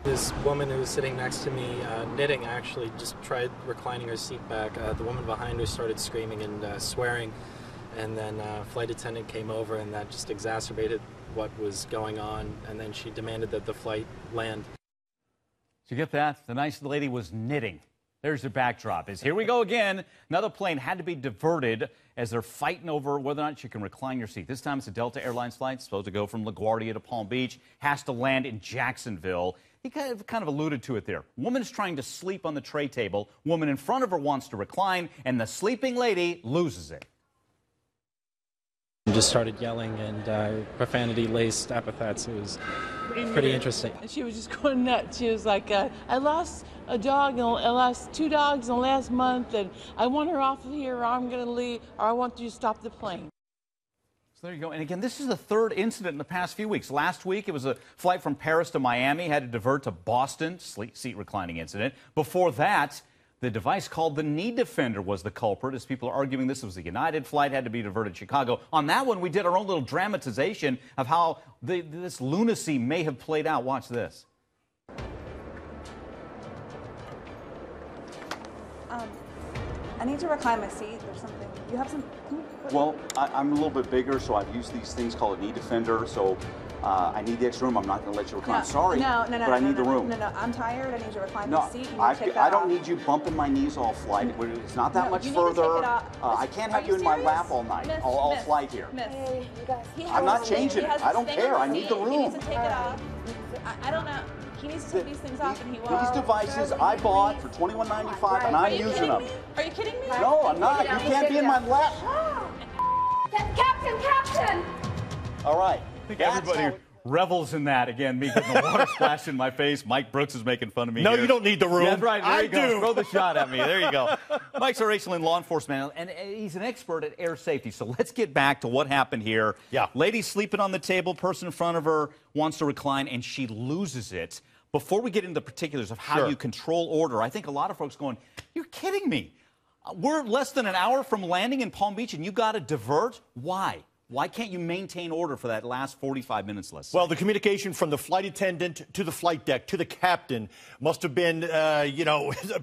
This woman who was sitting next to me, knitting, actually just tried reclining her seat back. The woman behind her started screaming and swearing, and then a flight attendant came over, and that just exacerbated what was going on, and then she demanded that the flight land. Did you get that? The nice lady was knitting. There's the backdrop. Here we go again. Another plane had to be diverted as they're fighting over whether or not you can recline your seat. This time it's a Delta Airlines flight supposed to go from LaGuardia to Palm Beach, has to land in Jacksonville. He kind of alluded to it there. Woman's trying to sleep on the tray table. Woman in front of her wants to recline, and the sleeping lady loses it. Just started yelling and profanity-laced epithets. It was pretty interesting. She was just going nuts. She was like, I lost a dog, and I lost 2 dogs in the last month, and I want her off of here, or I'm going to leave, or I want you to stop the plane. So there you go. And again, this is the third incident in the past few weeks. Last week, it was a flight from Paris to Miami, had to divert to Boston, seat reclining incident. Before that, the device called the knee defender was the culprit, as people are arguing this was a United flight, had to be diverted to Chicago. On that one, we did our own little dramatization of how this lunacy may have played out. Watch this. I need to recline my seat. There's something. You have some. Well, I'm a little bit bigger, so I've used these things called a knee defender. So I need the extra room. I'm not going to let you recline. Sorry, but I need the room. No, I'm tired. I need to recline my seat. I don't need you bumping my knees all flight. It's not that much further. I can't have you in my lap all night, all flight here. Hey, you guys. I'm not changing it. I don't care. I need the room. He needs to take it off. I don't know. He needs to take these things off, and he won't. These devices I bought for $21.95, and I'm using them. Are you kidding me? No, I'm not. You can't be in my lap. Captain! All right. I think everybody revels in that. Again, me getting the water splashed in my face. Mike Brooks is making fun of me. No, here. you don't need the room. Yeah, that's right. There I you go. do. Throw the shot at me. There you go. Mike's a racial and law enforcement, and he's an expert at air safety. So let's get back to what happened here. Yeah. Lady sleeping on the table, person in front of her wants to recline, and she loses it. Before we get into the particulars of how you control order, I think a lot of folks going, you're kidding me. We're less than an hour from landing in Palm Beach, and you got to divert? Why? Why can't you maintain order for that last 45 minutes, let's say? Well, the communication from the flight attendant to the flight deck to the captain must have been,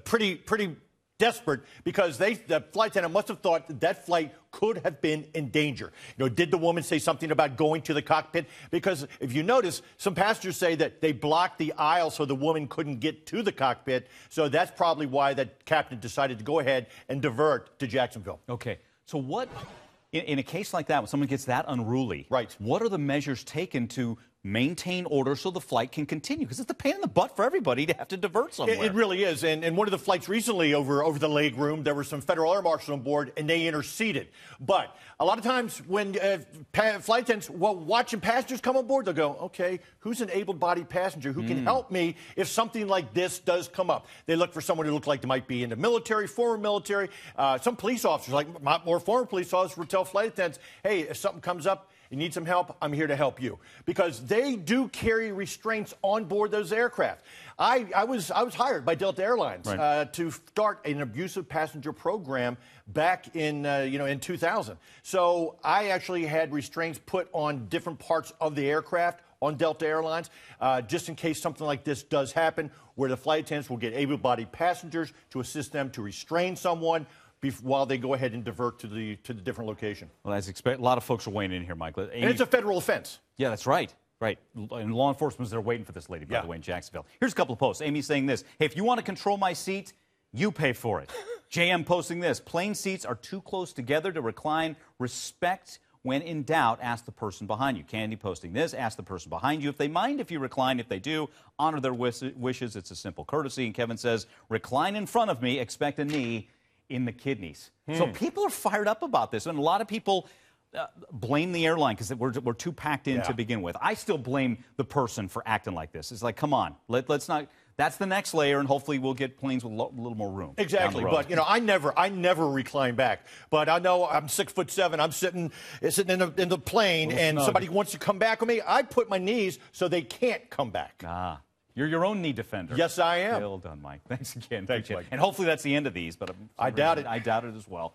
pretty desperate, because the flight attendant must have thought that flight could have been in danger. Did the woman say something about going to the cockpit? Because if you notice, some passengers say that they blocked the aisle so the woman couldn't get to the cockpit. So that's probably why that captain decided to go ahead and divert to Jacksonville. Okay. So what, in a case like that, when someone gets that unruly, what are the measures taken to maintain order so the flight can continue? Because it's a pain in the butt for everybody to have to divert somewhere. It really is. And one of the flights recently over the leg room, there were some federal air marshals on board, and they interceded. But a lot of times when flight attendants watching passengers come on board, they'll go, okay, who's an able-bodied passenger who can help me if something like this does come up? They look for someone who looks like they might be in the military, former military. Some police officers, like more former police officers, would tell flight attendants, hey, if something comes up, you need some help, I'm here to help you. Because they do carry restraints on board those aircraft. I was hired by Delta Airlines to start an abusive passenger program back in 2000. So I actually had restraints put on different parts of the aircraft on Delta Airlines, just in case something like this does happen, where the flight attendants will get able-bodied passengers to assist them to restrain someone while they go ahead and divert to the different location. Well, as expected, a lot of folks are weighing in here, Mike. And it's a federal offense. Yeah, that's right. Right. And law enforcement's there waiting for this lady, by the way, in Jacksonville. Here's a couple of posts. Amy's saying this. Hey, if you want to control my seat, you pay for it. JM posting this. Plane seats are too close together to recline. Respect when in doubt. Ask the person behind you. Candy posting this. Ask the person behind you if they mind if you recline. If they do, honor their wishes. It's a simple courtesy. And Kevin says, recline in front of me. Expect a knee in the kidneys. So people are fired up about this, and a lot of people blame the airline because we're too packed in to begin with. I still blame the person for acting like this. It's like, come on, let's not. That's the next layer, and hopefully we'll get planes with a little more room. Exactly, but I never recline back. But I know I'm 6'7". I'm sitting in the plane, and somebody wants to come back with me. I put my knees so they can't come back. Ah. You're your own knee defender. Yes, I am. Well done, Mike. Thanks again. Thanks, Mike. And hopefully that's the end of these, but I doubt it. I doubt it as well.